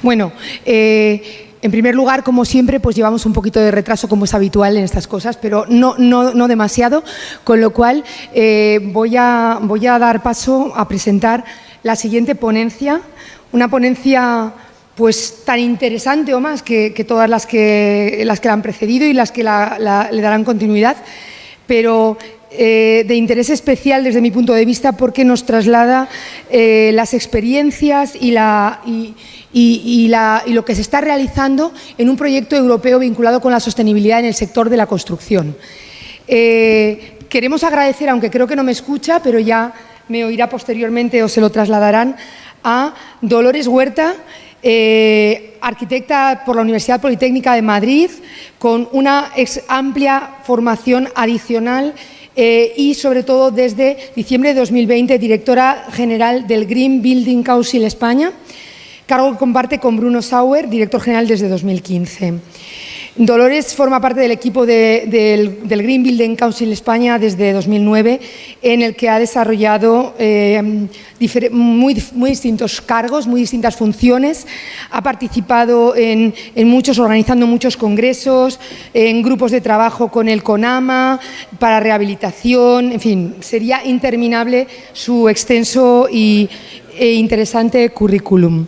Bueno, en primer lugar, como siempre, pues llevamos un poquito de retraso, como es habitual en estas cosas, pero no demasiado, con lo cual voy a dar paso a presentar la siguiente ponencia, una ponencia pues tan interesante o más que todas las que la han precedido y las que le darán continuidad, pero de interés especial desde mi punto de vista porque nos traslada las experiencias y lo que se está realizando en un proyecto europeo vinculado con la sostenibilidad en el sector de la construcción. Queremos agradecer, aunque creo que no me escucha, pero ya me oirá posteriormente o se lo trasladarán, a Dolores Huerta, arquitecta por la Universidad Politécnica de Madrid, con una amplia formación adicional y, sobre todo, desde diciembre de 2020, directora general del Green Building Council España, cargo que comparte con Bruno Sauer, director general desde 2015. Dolores forma parte del equipo del Green Building Council España desde 2009, en el que ha desarrollado muy distintos cargos, muy distintas funciones. Ha participado organizando muchos congresos, en grupos de trabajo con el CONAMA, para rehabilitación, en fin, sería interminable su extenso e interesante currículum.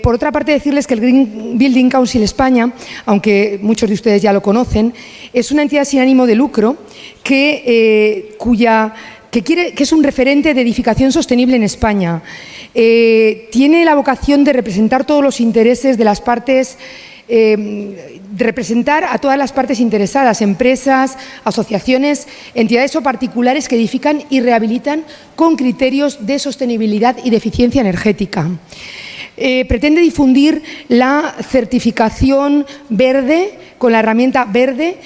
Por otra parte, decirles que el Green Building Council España, aunque muchos de ustedes ya lo conocen, es una entidad sin ánimo de lucro que es un referente de edificación sostenible en España. Tiene la vocación de representar todos los intereses de las partes, de representar a todas las partes interesadas, empresas, asociaciones, entidades o particulares que edifican y rehabilitan con criterios de sostenibilidad y de eficiencia energética. Pretende difundir la certificación verde con la herramienta verde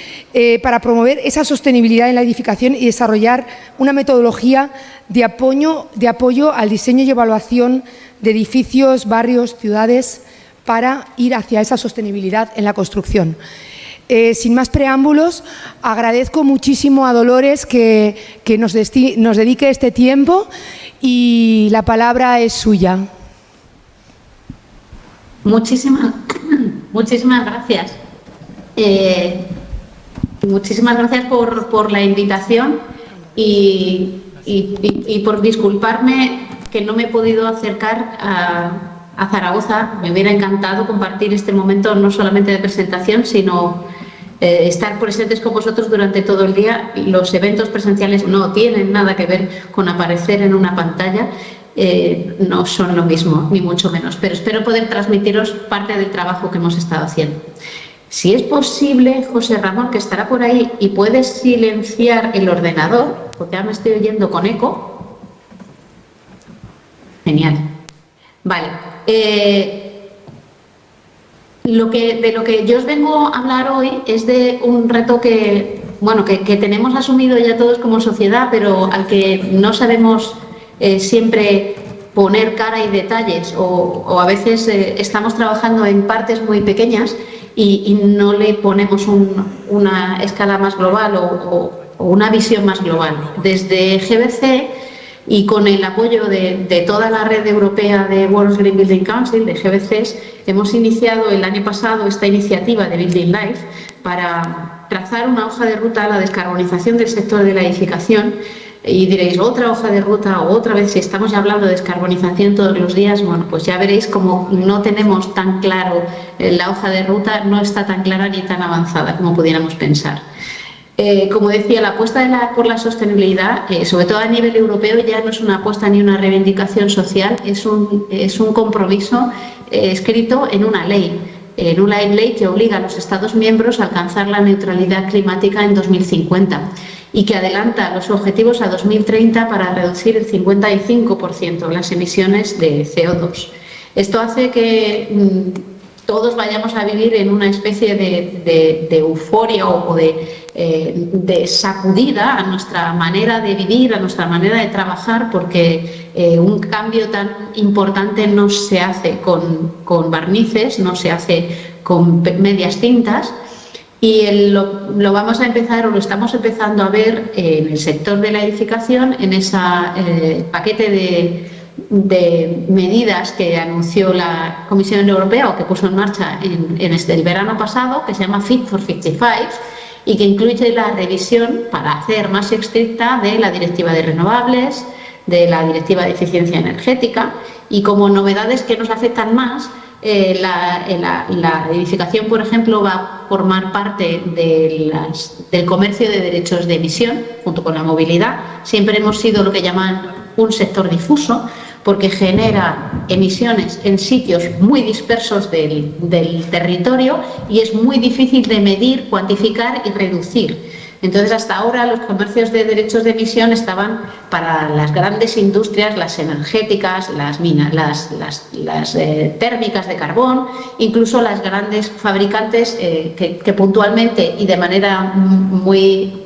para promover esa sostenibilidad en la edificación y desarrollar una metodología de apoyo al diseño y evaluación de edificios, barrios, ciudades, para ir hacia esa sostenibilidad en la construcción. Sin más preámbulos, agradezco muchísimo a Dolores que nos dedique este tiempo y la palabra es suya. Muchísimas gracias. Muchísimas gracias por la invitación y por disculparme que no me he podido acercar a Zaragoza. Me hubiera encantado compartir este momento no solamente de presentación, sino estar presentes con vosotros durante todo el día. Los eventos presenciales no tienen nada que ver con aparecer en una pantalla. No son lo mismo, ni mucho menos, pero espero poder transmitiros parte del trabajo que hemos estado haciendo. Si es posible, José Ramón, que estará por ahí, y puedes silenciar el ordenador, porque ahora me estoy oyendo con eco. Genial. Vale. De lo que yo os vengo a hablar hoy es de un reto que tenemos asumido ya todos como sociedad, pero al que no sabemos siempre poner cara y detalles, o a veces estamos trabajando en partes muy pequeñas y no le ponemos una escala más global o una visión más global. Desde GBC y con el apoyo de toda la red europea de World Green Building Council, de GBCs, hemos iniciado el año pasado esta iniciativa de Building Life para trazar una hoja de ruta a la descarbonización del sector de la edificación. Y diréis, otra hoja de ruta o otra vez, si estamos ya hablando de descarbonización todos los días, bueno, pues ya veréis como no tenemos tan claro la hoja de ruta, no está tan clara ni tan avanzada como pudiéramos pensar. Como decía, la apuesta por la sostenibilidad, sobre todo a nivel europeo, ya no es una apuesta ni una reivindicación social, es un compromiso escrito en una ley que obliga a los Estados miembros a alcanzar la neutralidad climática en 2050. Y que adelanta los objetivos a 2030 para reducir el 55% las emisiones de CO2. Esto hace que todos vayamos a vivir en una especie de euforia o de sacudida a nuestra manera de vivir, a nuestra manera de trabajar, porque un cambio tan importante no se hace con barnices, no se hace con medias tintas. Y lo vamos a empezar, o lo estamos empezando a ver en el sector de la edificación, en ese paquete medidas que anunció la Comisión Europea o que puso en marcha el verano pasado, que se llama Fit for 55, y que incluye la revisión para hacer más estricta de la Directiva de Renovables, de la Directiva de Eficiencia Energética, y como novedades que nos afectan más, la edificación, por ejemplo, va a formar parte del comercio de derechos de emisión, junto con la movilidad. Siempre hemos sido lo que llaman un sector difuso, porque genera emisiones en sitios muy dispersos del territorio y es muy difícil de medir, cuantificar y reducir. Entonces, hasta ahora los comercios de derechos de emisión estaban para las grandes industrias, las energéticas, las minas, las térmicas de carbón, incluso las grandes fabricantes que puntualmente y de manera muy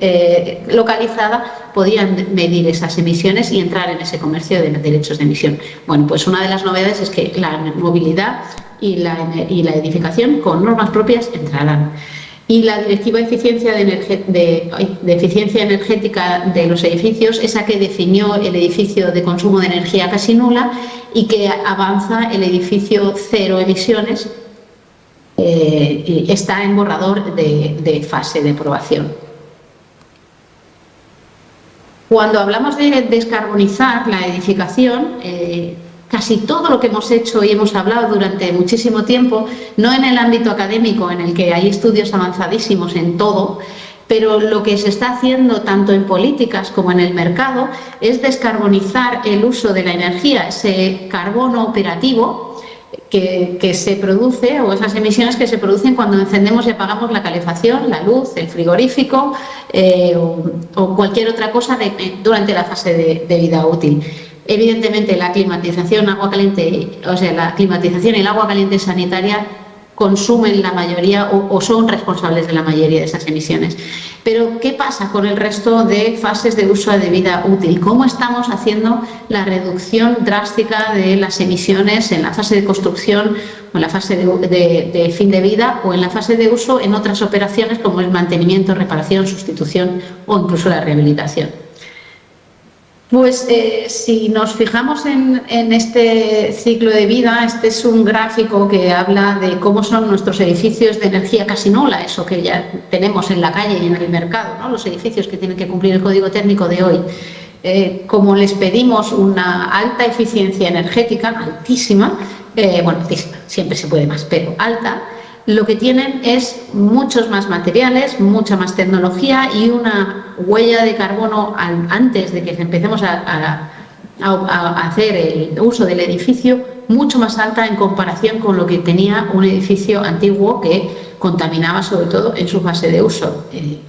localizada podían medir esas emisiones y entrar en ese comercio de derechos de emisión. Bueno, pues una de las novedades es que la movilidad y la edificación con normas propias entrarán. Y la Directiva de Eficiencia Energética de los edificios, esa que definió el edificio de consumo de energía casi nula y que avanza el edificio cero emisiones, está en borrador de fase de aprobación. Cuando hablamos de descarbonizar la edificación, casi todo lo que hemos hecho y hemos hablado durante muchísimo tiempo, no en el ámbito académico, en el que hay estudios avanzadísimos en todo, pero lo que se está haciendo tanto en políticas como en el mercado es descarbonizar el uso de la energía, ese carbono operativo que se produce, o esas emisiones que se producen cuando encendemos y apagamos la calefacción, la luz, el frigorífico o cualquier otra cosa durante la fase de vida útil. Evidentemente, la climatización, agua caliente, o sea, la climatización y el agua caliente sanitaria consumen la mayoría o son responsables de la mayoría de esas emisiones. Pero, ¿qué pasa con el resto de fases de uso de vida útil? ¿Cómo estamos haciendo la reducción drástica de las emisiones en la fase de construcción o en la fase de fin de vida o en la fase de uso en otras operaciones como el mantenimiento, reparación, sustitución o incluso la rehabilitación? Pues si nos fijamos en este ciclo de vida, este es un gráfico que habla de cómo son nuestros edificios de energía casi nula, eso que ya tenemos en la calle y en el mercado, ¿no? Los edificios que tienen que cumplir el código técnico de hoy. Como les pedimos una alta eficiencia energética, altísima, bueno, altísima, siempre se puede más, pero alta, lo que tienen es muchos más materiales, mucha más tecnología y una huella de carbono antes de que empecemos a hacer el uso del edificio mucho más alta en comparación con lo que tenía un edificio antiguo que contaminaba sobre todo en su fase de uso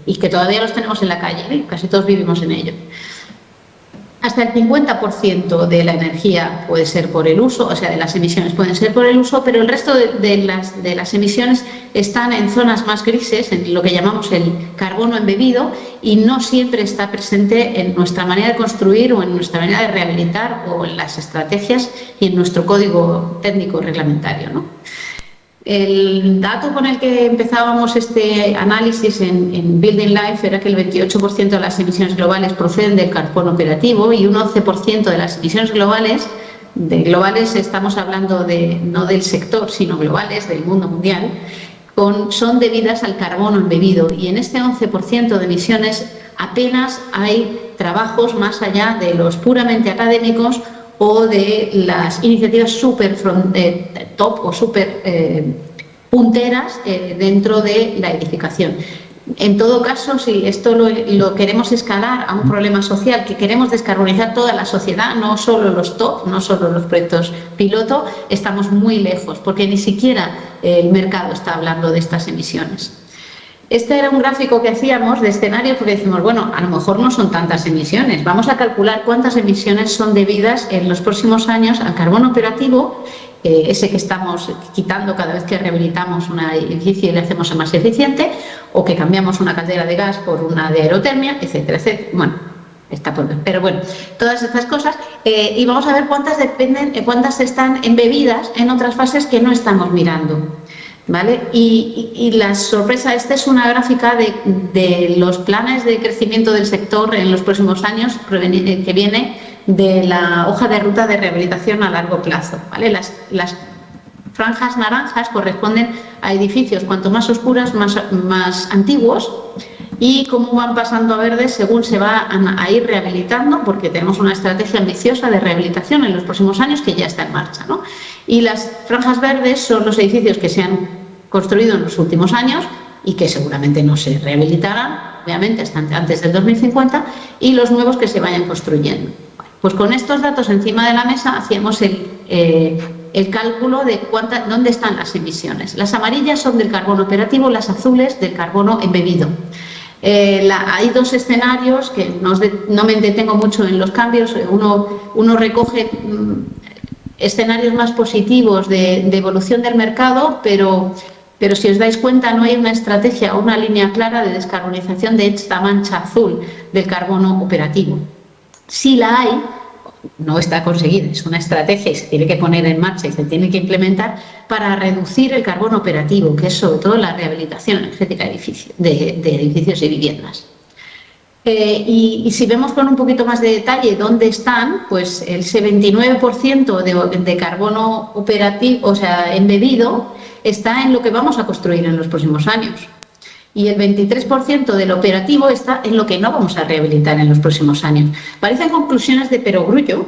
y que todavía los tenemos en la calle, casi todos vivimos en ello. Hasta el 50% de la energía puede ser por el uso, o sea, de las emisiones pueden ser por el uso, pero el resto de las emisiones están en zonas más grises, en lo que llamamos el carbono embebido, y no siempre está presente en nuestra manera de construir o en nuestra manera de rehabilitar o en las estrategias y en nuestro código técnico reglamentario, ¿no? El dato con el que empezábamos este análisis en Building Life era que el 28% de las emisiones globales proceden del carbono operativo y un 11% de las emisiones globales estamos hablando no del sector, sino globales, del mundo mundial, son debidas al carbono embebido. Y en este 11% de emisiones apenas hay trabajos más allá de los puramente académicos o de las iniciativas super top o super punteras dentro de la edificación. En todo caso, si esto lo queremos escalar a un problema social, que queremos descarbonizar toda la sociedad, no solo los top, no solo los proyectos piloto, estamos muy lejos, porque ni siquiera el mercado está hablando de estas emisiones. Este era un gráfico que hacíamos de escenario porque decimos, bueno, a lo mejor no son tantas emisiones. Vamos a calcular cuántas emisiones son debidas en los próximos años al carbono operativo, ese que estamos quitando cada vez que rehabilitamos un edificio y le hacemos más eficiente, o que cambiamos una caldera de gas por una de aerothermia, etcétera, etcétera. Bueno, está por ver. Pero bueno, todas estas cosas. Y vamos a ver cuántas están embebidas en otras fases que no estamos mirando. ¿Vale? Y la sorpresa, esta es una gráfica de los planes de crecimiento del sector en los próximos años, que viene de la hoja de ruta de rehabilitación a largo plazo, ¿vale? Las franjas naranjas corresponden a edificios cuanto más oscuras, más antiguos, y cómo van pasando a verdes según se va a ir rehabilitando, porque tenemos una estrategia ambiciosa de rehabilitación en los próximos años que ya está en marcha, ¿no? Y las franjas verdes son los edificios que se han construido en los últimos años y que seguramente no se rehabilitarán, obviamente, hasta antes del 2050, y los nuevos que se vayan construyendo. Pues con estos datos encima de la mesa hacíamos el cálculo de dónde están las emisiones. Las amarillas son del carbono operativo, las azules del carbono embebido. Hay dos escenarios que no me detengo mucho en los cambios. Uno recoge escenarios más positivos de evolución del mercado, pero si os dais cuenta no hay una estrategia o una línea clara de descarbonización de esta mancha azul del carbono operativo. Sí la hay, no está conseguida, es una estrategia y se tiene que poner en marcha y se tiene que implementar para reducir el carbono operativo, que es sobre todo la rehabilitación energética de edificios y viviendas. Y si vemos con un poquito más de detalle dónde están, pues ese 29% de carbono operativo, o sea, embebido, está en lo que vamos a construir en los próximos años. Y el 23% del operativo está en lo que no vamos a rehabilitar en los próximos años. Parecen conclusiones de perogrullo,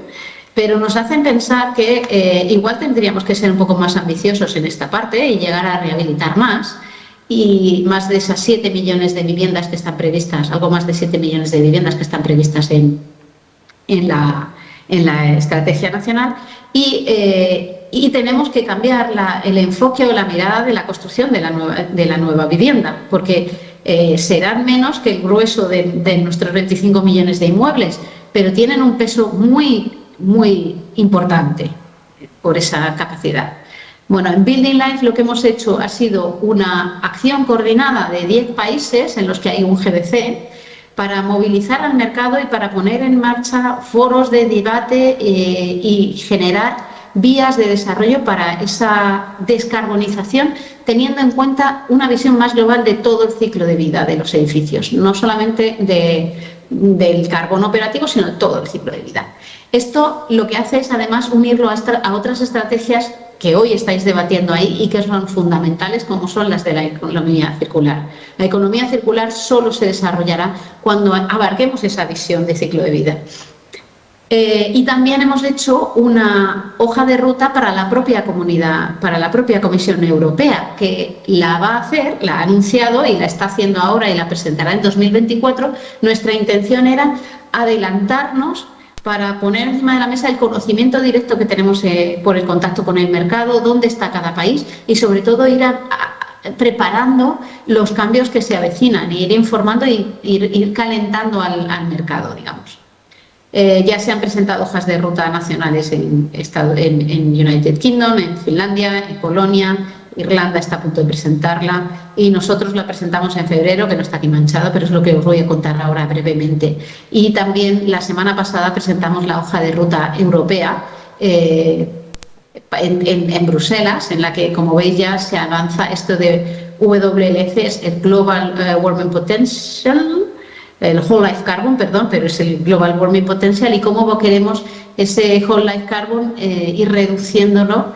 pero nos hacen pensar que igual tendríamos que ser un poco más ambiciosos en esta parte y llegar a rehabilitar más, y más de esas 7 millones de viviendas que están previstas, algo más de 7 millones de viviendas que están previstas en la estrategia nacional, y tenemos que cambiar el enfoque o la mirada de la construcción de la nueva vivienda, porque serán menos que el grueso de nuestros 25 millones de inmuebles, pero tienen un peso muy, muy importante por esa capacidad. Bueno, en Building Life lo que hemos hecho ha sido una acción coordinada de 10 países en los que hay un GDC para movilizar al mercado y para poner en marcha foros de debate y generar vías de desarrollo para esa descarbonización, teniendo en cuenta una visión más global de todo el ciclo de vida de los edificios, no solamente del carbono operativo, sino de todo el ciclo de vida. Esto lo que hace es además unirlo a otras estrategias que hoy estáis debatiendo ahí y que son fundamentales, como son las de la economía circular. La economía circular solo se desarrollará cuando abarquemos esa visión de ciclo de vida. Y también hemos hecho una hoja de ruta para la propia comunidad, para la propia Comisión Europea, que la va a hacer, la ha anunciado y la está haciendo ahora y la presentará en 2024. Nuestra intención era adelantarnos para poner encima de la mesa el conocimiento directo que tenemos por el contacto con el mercado, dónde está cada país, y sobre todo ir preparando los cambios que se avecinan, ir informando y ir calentando al mercado, digamos. Ya se han presentado hojas de ruta nacionales en United Kingdom, en Finlandia, en Polonia. Irlanda está a punto de presentarla y nosotros la presentamos en febrero, que no está aquí manchado, pero es lo que os voy a contar ahora brevemente. Y también la semana pasada presentamos la hoja de ruta europea en Bruselas, en la que, como veis, ya se avanza esto de WLC, es el Global Warming Potential, el Whole Life Carbon, perdón, pero es el Global Warming Potential, y cómo queremos ese Whole Life Carbon ir reduciéndolo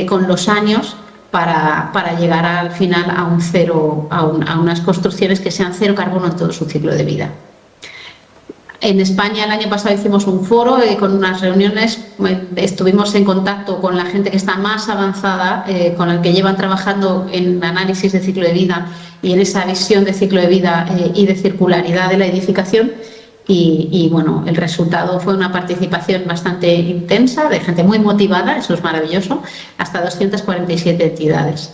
con los años para llegar al final a un cero, a unas construcciones que sean cero carbono en todo su ciclo de vida. En España el año pasado hicimos un foro con unas reuniones, estuvimos en contacto con la gente que está más avanzada, con el que llevan trabajando en análisis de ciclo de vida y en esa visión de ciclo de vida y de circularidad de la edificación. Y bueno, el resultado fue una participación bastante intensa, de gente muy motivada, eso es maravilloso, hasta 247 entidades.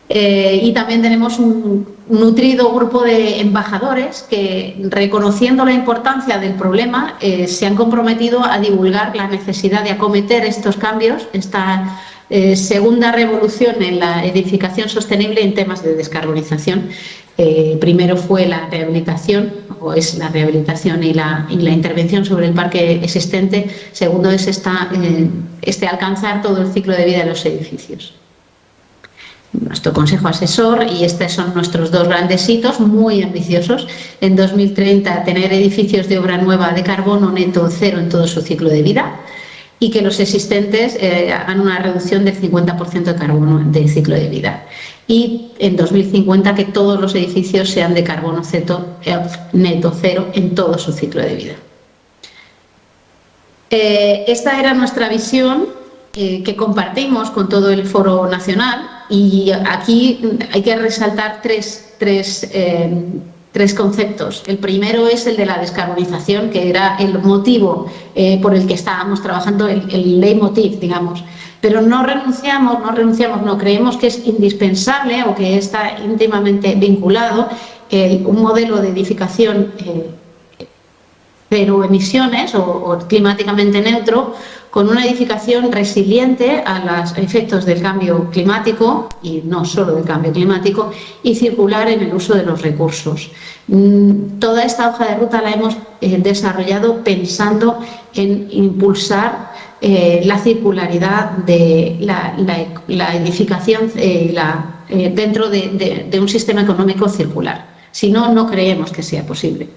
Y también tenemos un nutrido grupo de embajadores que, reconociendo la importancia del problema, se han comprometido a divulgar la necesidad de acometer estos cambios, esta segunda revolución en la edificación sostenible en temas de descarbonización. Primero fue la rehabilitación, o es la rehabilitación y la intervención sobre el parque existente. Segundo es alcanzar todo el ciclo de vida de los edificios. nuestro consejo asesor, y estos son nuestros dos grandes hitos muy ambiciosos. En 2030 tener edificios de obra nueva de carbono neto cero en todo su ciclo de vida, y que los existentes hagan una reducción del 50% de carbono de ciclo de vida. Y en 2050 que todos los edificios sean de carbono neto cero en todo su ciclo de vida. Esta era nuestra visión que compartimos con todo el Foro Nacional, y aquí hay que resaltar tres conceptos. El primero es el de la descarbonización, que era el motivo por el que estábamos trabajando, el leitmotiv, digamos. Pero no creemos que es indispensable o que está íntimamente vinculado un modelo de edificación cero emisiones o climáticamente neutro, con una edificación resiliente a los efectos del cambio climático, y no solo del cambio climático, y circular en el uso de los recursos. Toda esta hoja de ruta la hemos desarrollado pensando en impulsar la circularidad de la edificación dentro de un sistema económico circular. Si no, no creemos que sea posible.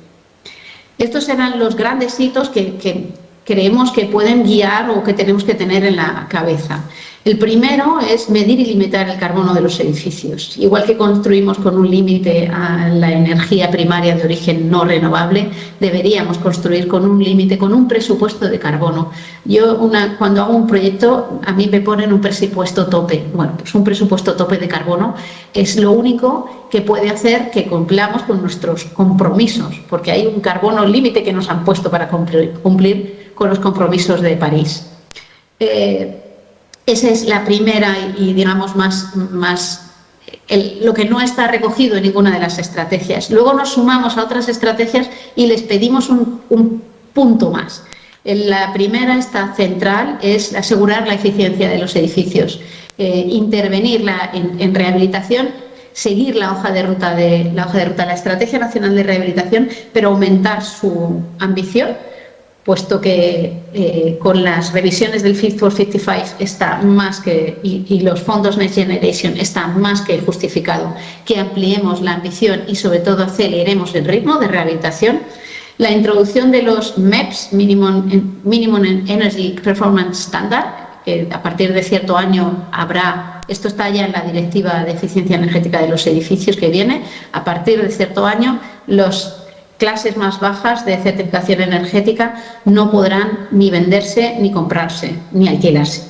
Estos eran los grandes hitos que creemos que pueden guiar o que tenemos que tener en la cabeza. El primero es medir y limitar el carbono de los edificios. Igual que construimos con un límite a la energía primaria de origen no renovable, deberíamos construir con un límite, con un presupuesto de carbono. Cuando hago un proyecto, a mí me ponen un presupuesto tope. Bueno, pues un presupuesto tope de carbono es lo único que puede hacer que cumplamos con nuestros compromisos, porque hay un carbono límite que nos han puesto para cumplir con los compromisos de París. Esa es la primera y digamos lo que no está recogido en ninguna de las estrategias. Luego nos sumamos a otras estrategias y les pedimos un punto más. La primera, esta central, es asegurar la eficiencia de los edificios, intervenir en rehabilitación, seguir la hoja de ruta de la Estrategia Nacional de Rehabilitación, pero aumentar su ambición, puesto que con las revisiones del Fit for 55 está más que, y los fondos Next Generation está más que justificado que ampliemos la ambición y sobre todo aceleremos el ritmo de rehabilitación. La introducción de los MEPS, Minimum Energy Performance Standard, que a partir de cierto año habrá, esto está ya en la Directiva de Eficiencia Energética de los Edificios que viene, a partir de cierto año los clases más bajas de certificación energética no podrán ni venderse, ni comprarse, ni alquilarse.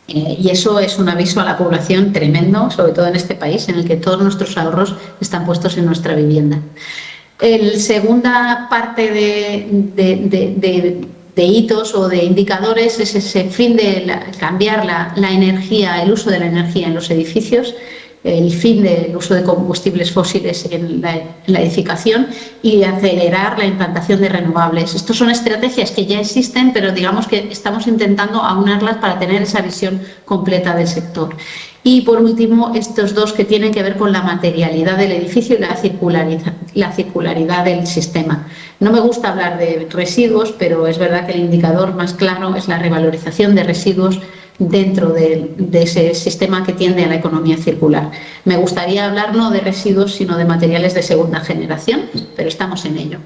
Y eso es un aviso a la población tremendo, sobre todo en este país, en el que todos nuestros ahorros están puestos en nuestra vivienda. La segunda parte de hitos o de indicadores es ese fin de cambiar la energía, el uso de la energía en los edificios, el fin del uso de combustibles fósiles en la edificación y acelerar la implantación de renovables. Estas son estrategias que ya existen, pero digamos que estamos intentando aunarlas para tener esa visión completa del sector. Y por último, estos dos que tienen que ver con la materialidad del edificio y la circularidad del sistema. No me gusta hablar de residuos, pero es verdad que el indicador más claro es la revalorización de residuos dentro de ese sistema que tiende a la economía circular. Me gustaría hablar no de residuos, sino de materiales de segunda generación, pero estamos en ello.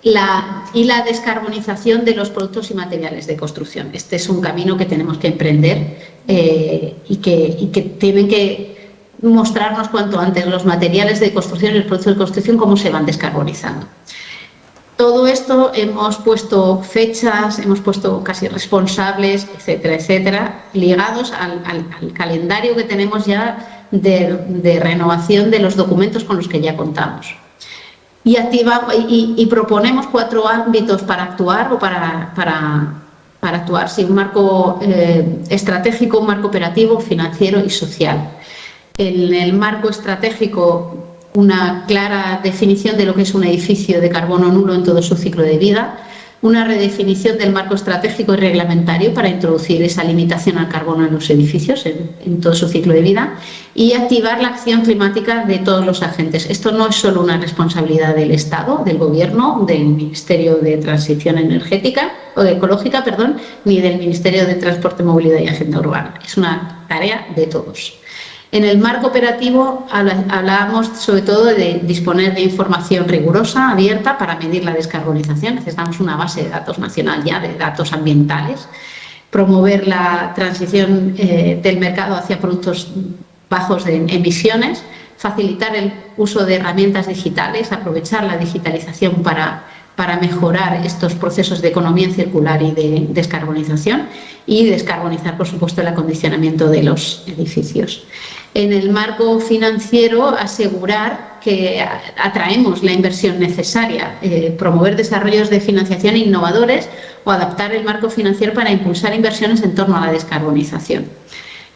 La descarbonización de los productos y materiales de construcción. Este es un camino que tenemos que emprender y que tienen que mostrarnos cuanto antes los materiales de construcción y los productos de construcción cómo se van descarbonizando. Todo esto hemos puesto fechas, hemos puesto casi responsables, etcétera, etcétera, ligados al calendario que tenemos ya de renovación de los documentos con los que ya contamos. Y proponemos 4 ámbitos para actuar o para actuar, sí, un marco estratégico, un marco operativo, financiero y social. En el marco estratégico, una clara definición de lo que es un edificio de carbono nulo en todo su ciclo de vida, una redefinición del marco estratégico y reglamentario para introducir esa limitación al carbono en los edificios en todo su ciclo de vida y activar la acción climática de todos los agentes. Esto no es solo una responsabilidad del Estado, del Gobierno, del Ministerio de Transición Energética o ecológica, ni del Ministerio de Transporte, Movilidad y Agenda Urbana. Es una tarea de todos. En el marco operativo hablábamos sobre todo de disponer de información rigurosa, abierta, para medir la descarbonización. Necesitamos una base de datos nacional ya, de datos ambientales, promover la transición del mercado hacia productos bajos en emisiones, facilitar el uso de herramientas digitales, aprovechar la digitalización para mejorar estos procesos de economía circular y de descarbonización y descarbonizar, por supuesto, el acondicionamiento de los edificios. En el marco financiero, asegurar que atraemos la inversión necesaria, promover desarrollos de financiación innovadores o adaptar el marco financiero para impulsar inversiones en torno a la descarbonización.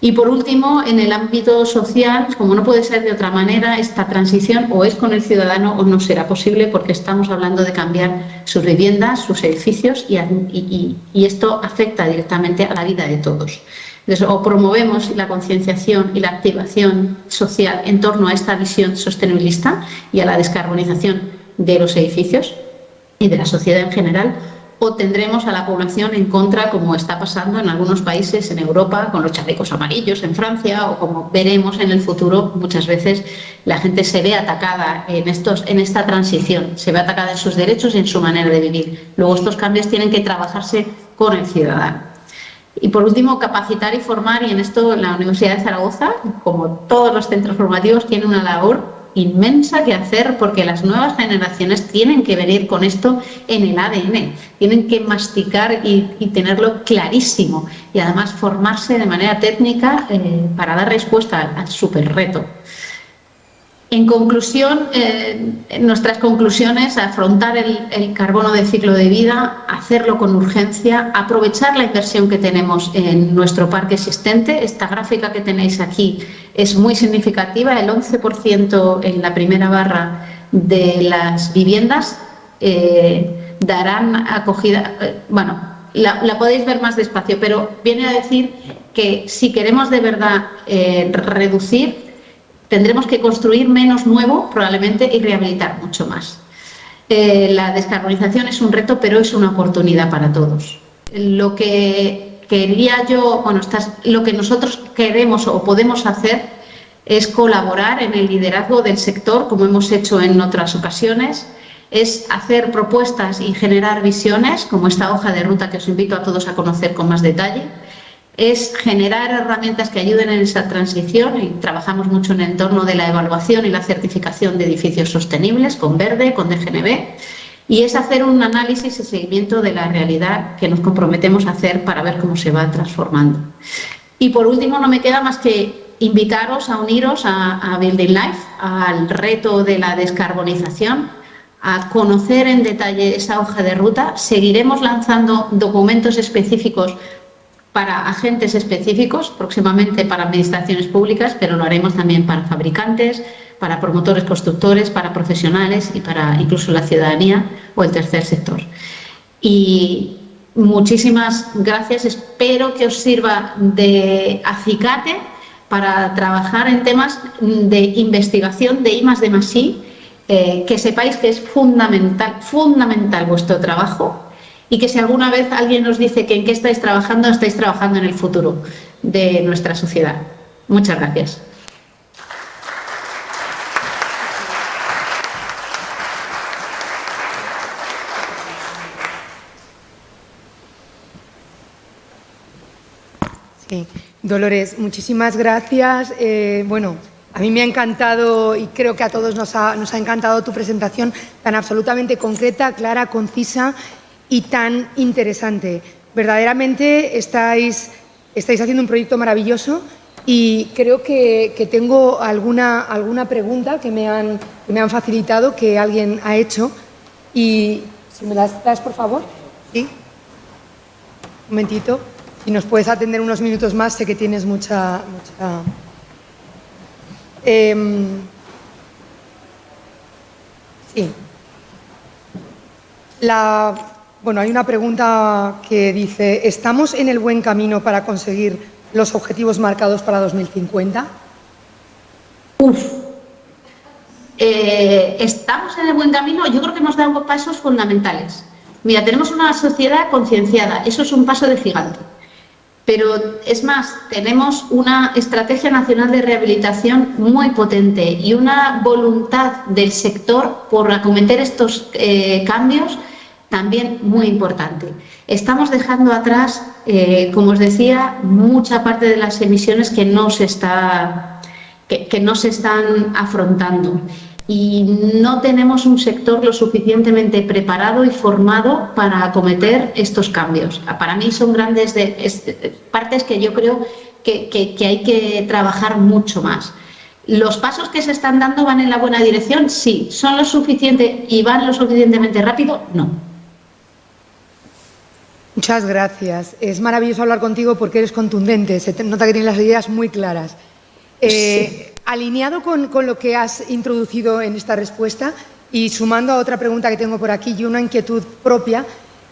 Y por último, en el ámbito social, como no puede ser de otra manera, esta transición o es con el ciudadano o no será posible, porque estamos hablando de cambiar sus viviendas, sus edificios y esto afecta directamente a la vida de todos. Entonces, o promovemos la concienciación y la activación social en torno a esta visión sostenibilista y a la descarbonización de los edificios y de la sociedad en general, o tendremos a la población en contra, como está pasando en algunos países en Europa, con los chalecos amarillos en Francia, o como veremos en el futuro, muchas veces la gente se ve atacada en esta transición, se ve atacada en sus derechos y en su manera de vivir. Luego estos cambios tienen que trabajarse con el ciudadano. Y por último, capacitar y formar, y en esto la Universidad de Zaragoza, como todos los centros formativos, tiene una labor inmensa que hacer, porque las nuevas generaciones tienen que venir con esto en el ADN, tienen que masticar y tenerlo clarísimo y además formarse de manera técnica para dar respuesta al súper reto. En conclusión, nuestras conclusiones: afrontar el carbono de ciclo de vida, hacerlo con urgencia, aprovechar la inversión que tenemos en nuestro parque existente. Esta gráfica que tenéis aquí es muy significativa: el 11% en la primera barra de las viviendas darán acogida. La podéis ver más despacio, pero viene a decir que si queremos de verdad reducir, tendremos que construir menos nuevo, probablemente, y rehabilitar mucho más. La descarbonización es un reto, pero es una oportunidad para todos. Lo que quería yo, lo que nosotros queremos o podemos hacer es colaborar en el liderazgo del sector, como hemos hecho en otras ocasiones, es hacer propuestas y generar visiones, como esta hoja de ruta que os invito a todos a conocer con más detalle. Es generar herramientas que ayuden en esa transición, y trabajamos mucho en el entorno de la evaluación y la certificación de edificios sostenibles con Verde, con DGNB, y es hacer un análisis y seguimiento de la realidad que nos comprometemos a hacer para ver cómo se va transformando. Y por último, no me queda más que invitaros a uniros a Building Life, al reto de la descarbonización, a conocer en detalle esa hoja de ruta. Seguiremos lanzando documentos específicos para agentes específicos, próximamente para administraciones públicas, pero lo haremos también para fabricantes, para promotores constructores, para profesionales y para incluso la ciudadanía o el tercer sector. Y muchísimas gracias, espero que os sirva de acicate para trabajar en temas de investigación de I+D+I, que sepáis que es fundamental vuestro trabajo. Y que si alguna vez alguien nos dice que en qué estáis trabajando en el futuro de nuestra sociedad. Muchas gracias. Sí, Dolores, muchísimas gracias. A mí me ha encantado, y creo que a todos nos ha encantado tu presentación tan absolutamente concreta, clara, concisa y tan interesante. Verdaderamente estáis haciendo un proyecto maravilloso, y creo que tengo alguna pregunta que me han facilitado, que alguien ha hecho, y si me las das, por favor. Sí. Un momentito. Si nos puedes atender unos minutos más, sé que tienes mucha... Sí. Bueno, hay una pregunta que dice, ¿estamos en el buen camino para conseguir los objetivos marcados para 2050? ¿Estamos en el buen camino? Yo creo que hemos dado pasos fundamentales. Mira, tenemos una sociedad concienciada, eso es un paso de gigante. Pero es más, tenemos una estrategia nacional de rehabilitación muy potente y una voluntad del sector por acometer estos cambios también muy importante. Estamos dejando atrás, como os decía, mucha parte de las emisiones que no se están afrontando. Y no tenemos un sector lo suficientemente preparado y formado para acometer estos cambios. Para mí son grandes partes que yo creo que hay que trabajar mucho más. ¿Los pasos que se están dando van en la buena dirección? Sí. ¿Son lo suficiente y van lo suficientemente rápido? No. Muchas gracias. Es maravilloso hablar contigo porque eres contundente, se nota que tienes las ideas muy claras. Sí. Alineado con lo que has introducido en esta respuesta y sumando a otra pregunta que tengo por aquí y una inquietud propia,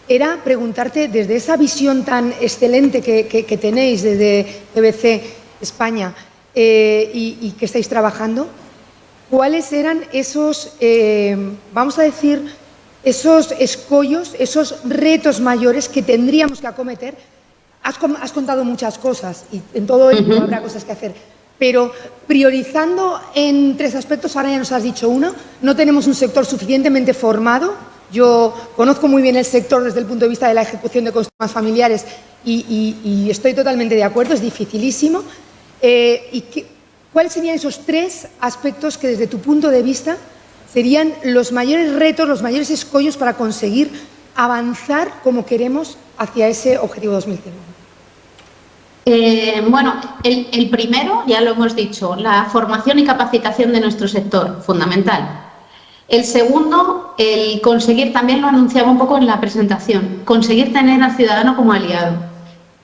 era preguntarte desde esa visión tan excelente que tenéis desde BBC España y que estáis trabajando, ¿cuáles eran esos, vamos a decir, esos escollos, esos retos mayores que tendríamos que acometer? Has contado muchas cosas y en todo ello habrá cosas que hacer. Pero priorizando en 3 aspectos, ahora ya nos has dicho uno, no tenemos un sector suficientemente formado. Yo conozco muy bien el sector desde el punto de vista de la ejecución de construcciones familiares y estoy totalmente de acuerdo, es dificilísimo. ¿Cuáles serían esos 3 aspectos que desde tu punto de vista serían los mayores retos, los mayores escollos para conseguir avanzar como queremos hacia ese objetivo 2050? Bueno, el primero, ya lo hemos dicho, la formación y capacitación de nuestro sector, fundamental. El segundo, el conseguir, también lo anunciaba un poco en la presentación, conseguir tener al ciudadano como aliado.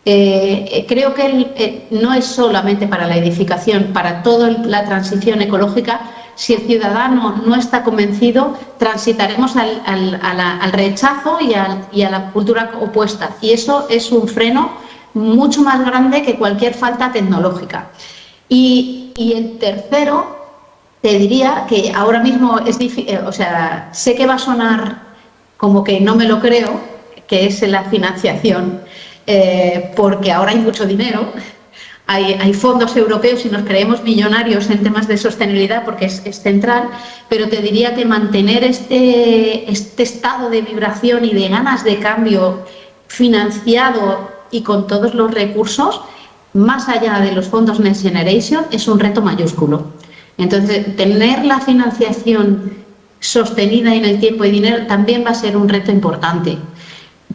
Creo que no es solamente para la edificación, para toda la transición ecológica. Si el ciudadano no está convencido, transitaremos al rechazo y a la cultura opuesta. Y eso es un freno mucho más grande que cualquier falta tecnológica. Y el tercero, te diría que ahora mismo es difícil, o sea, sé que va a sonar como que no me lo creo, que es la financiación, porque ahora hay mucho dinero, hay fondos europeos y nos creemos millonarios en temas de sostenibilidad porque es central, pero te diría que mantener este estado de vibración y de ganas de cambio financiado y con todos los recursos, más allá de los fondos Next Generation, es un reto mayúsculo. Entonces, tener la financiación sostenida en el tiempo y dinero también va a ser un reto importante.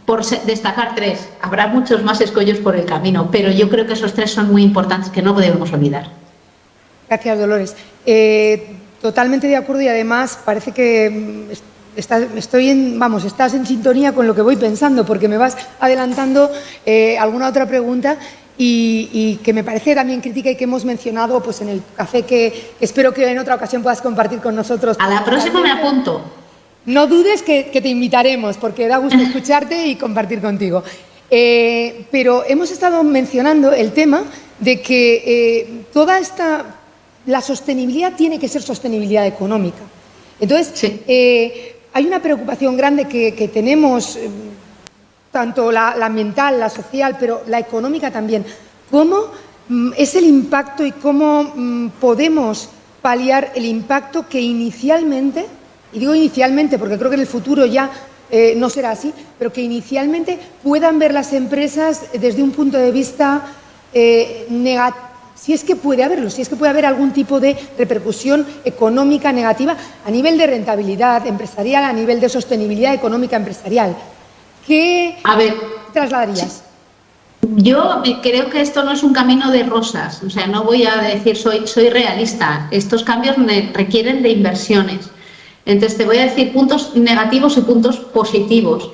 Por destacar 3, habrá muchos más escollos por el camino, pero yo creo que esos 3 son muy importantes que no debemos olvidar. Gracias, Dolores. Totalmente de acuerdo y además parece que estás en sintonía con lo que voy pensando porque me vas adelantando alguna otra pregunta y que me parece también crítica y que hemos mencionado pues, en el café que espero que en otra ocasión puedas compartir con nosotros. A la próxima me apunto. No dudes que te invitaremos porque da gusto escucharte y compartir contigo. Pero hemos estado mencionando el tema de que la sostenibilidad tiene que ser sostenibilidad económica. Entonces, sí. Hay una preocupación grande que tenemos, tanto la ambiental, la social, pero la económica también. ¿Cómo es el impacto y cómo podemos paliar el impacto que inicialmente, y digo inicialmente porque creo que en el futuro ya no será así, pero que inicialmente puedan ver las empresas desde un punto de vista negativo? Si es que puede haberlo, si es que puede haber algún tipo de repercusión económica negativa a nivel de rentabilidad empresarial, a nivel de sostenibilidad económica empresarial. ¿Qué trasladarías? Yo creo que esto no es un camino de rosas, o sea, no voy a decir soy realista, estos cambios requieren de inversiones. Entonces te voy a decir puntos negativos y puntos positivos.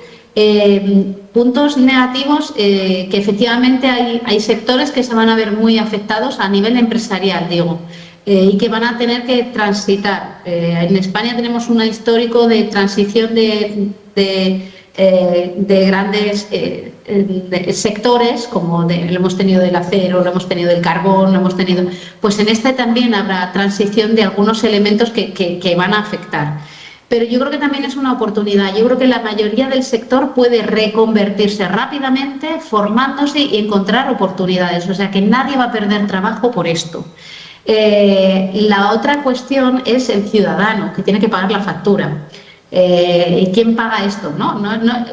Puntos negativos, que efectivamente hay sectores que se van a ver muy afectados a nivel empresarial, digo, y que van a tener que transitar. En España tenemos un histórico de transición de de grandes sectores, como lo hemos tenido del acero, lo hemos tenido del carbón, lo hemos tenido... Pues en este también habrá transición de algunos elementos que van a afectar. Pero yo creo que también es una oportunidad. Yo creo que la mayoría del sector puede reconvertirse rápidamente, formándose y encontrar oportunidades. O sea, que nadie va a perder trabajo por esto. La otra cuestión es el ciudadano, que tiene que pagar la factura. ¿Y quién paga esto? ¿No?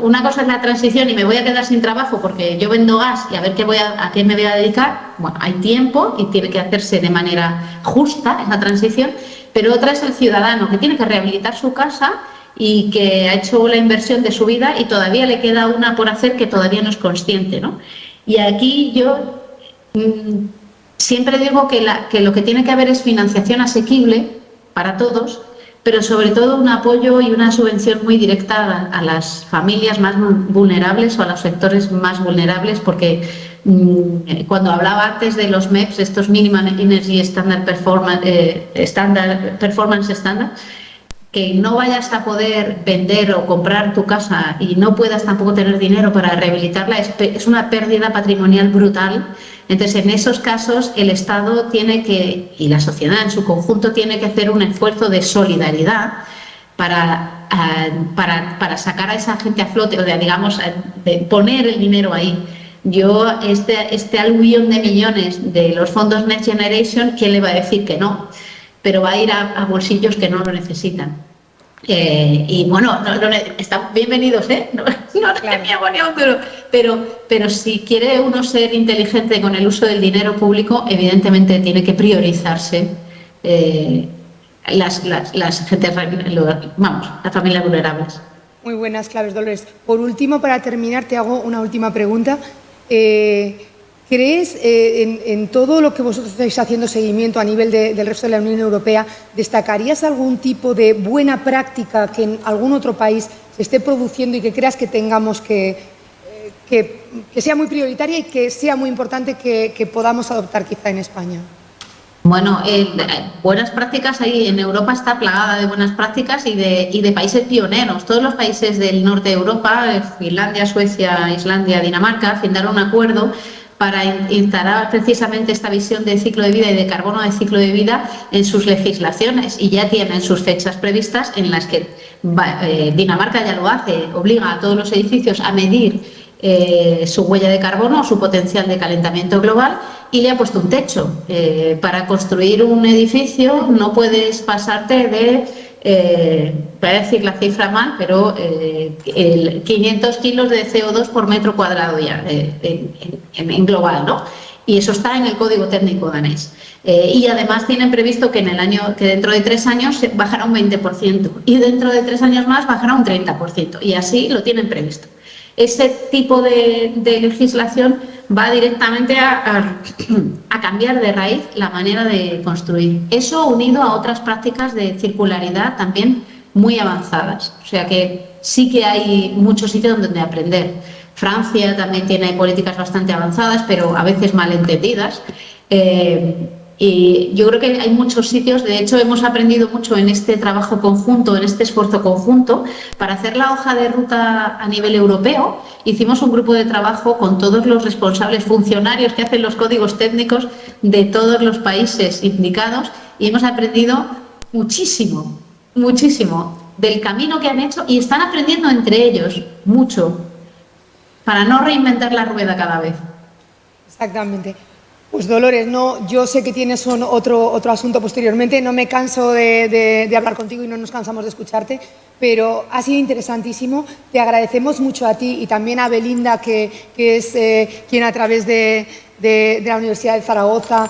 Una cosa es la transición y me voy a quedar sin trabajo porque yo vendo gas y a ver a qué me voy a dedicar. Bueno, hay tiempo y tiene que hacerse de manera justa esa transición, pero otra es el ciudadano que tiene que rehabilitar su casa y que ha hecho la inversión de su vida y todavía le queda una por hacer que todavía no es consciente, ¿no? Y aquí yo siempre digo que lo que tiene que haber es financiación asequible para todos, pero sobre todo un apoyo y una subvención muy directa a las familias más vulnerables o a los sectores más vulnerables, porque cuando hablaba antes de los MEPs, estos Minimum Energy Performance Standard, que no vayas a poder vender o comprar tu casa y no puedas tampoco tener dinero para rehabilitarla, es una pérdida patrimonial brutal. Entonces, en esos casos, el Estado tiene que, y la sociedad en su conjunto, tiene que hacer un esfuerzo de solidaridad para sacar a esa gente a flote, o digamos, de poner el dinero ahí. Yo, este aluvión de millones de los fondos Next Generation, ¿quién le va a decir que no? Pero va a ir a bolsillos que no lo necesitan. Y bueno, están bienvenidos, ¿eh? No claro. Me hago ni un duro, pero si quiere uno ser inteligente con el uso del dinero público, evidentemente tiene que priorizarse las familias vulnerables. Muy buenas claves, Dolores. Por último, para terminar, te hago una última pregunta. ¿Crees en todo lo que vosotros estáis haciendo seguimiento a nivel del resto de la Unión Europea, destacarías algún tipo de buena práctica que en algún otro país se esté produciendo y que creas que tengamos que sea muy prioritaria y que sea muy importante que podamos adoptar quizá en España? Bueno, buenas prácticas, ahí en Europa está plagada de buenas prácticas y de países pioneros. Todos los países del norte de Europa, Finlandia, Suecia, Islandia, Dinamarca, firmaron un acuerdo para instalar precisamente esta visión de ciclo de vida y de carbono de ciclo de vida en sus legislaciones, y ya tienen sus fechas previstas en las que Dinamarca ya lo hace, obliga a todos los edificios a medir su huella de carbono, su potencial de calentamiento global, y le ha puesto un techo. Para construir un edificio no puedes pasarte de, voy a decir la cifra mal, pero 500 kilos de CO2 por metro cuadrado ya en global, ¿no? Y eso está en el código técnico danés. Y además tienen previsto que que dentro de 3 años bajará un 20% y dentro de 3 años más bajará un 30%, y así lo tienen previsto. Ese tipo de legislación va directamente a cambiar de raíz la manera de construir. Eso unido a otras prácticas de circularidad también muy avanzadas. O sea que sí que hay muchos sitios donde aprender. Francia también tiene políticas bastante avanzadas, pero a veces malentendidas. Y yo creo que hay muchos sitios, de hecho hemos aprendido mucho en este trabajo conjunto, en este esfuerzo conjunto. Para hacer la hoja de ruta a nivel europeo, hicimos un grupo de trabajo con todos los responsables funcionarios que hacen los códigos técnicos de todos los países indicados, y hemos aprendido muchísimo, muchísimo del camino que han hecho, y están aprendiendo entre ellos mucho para no reinventar la rueda cada vez. Exactamente. Pues Dolores, yo sé que tienes otro asunto posteriormente, no me canso de hablar contigo y no nos cansamos de escucharte, pero ha sido interesantísimo. Te agradecemos mucho a ti y también a Belinda, que es quien a través de la Universidad de Zaragoza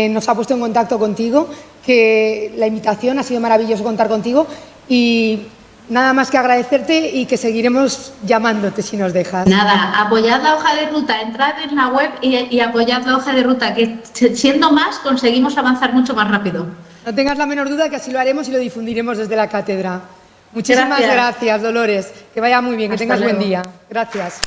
nos ha puesto en contacto contigo, que la invitación ha sido maravilloso contar contigo, y nada más que agradecerte y que seguiremos llamándote si nos dejas. Nada, apoyad la hoja de ruta, entrad en la web y apoyad la hoja de ruta, que siendo más conseguimos avanzar mucho más rápido. No tengas la menor duda que así lo haremos y lo difundiremos desde la cátedra. Muchísimas gracias, Dolores. Que vaya muy bien, que tengas buen día. Gracias.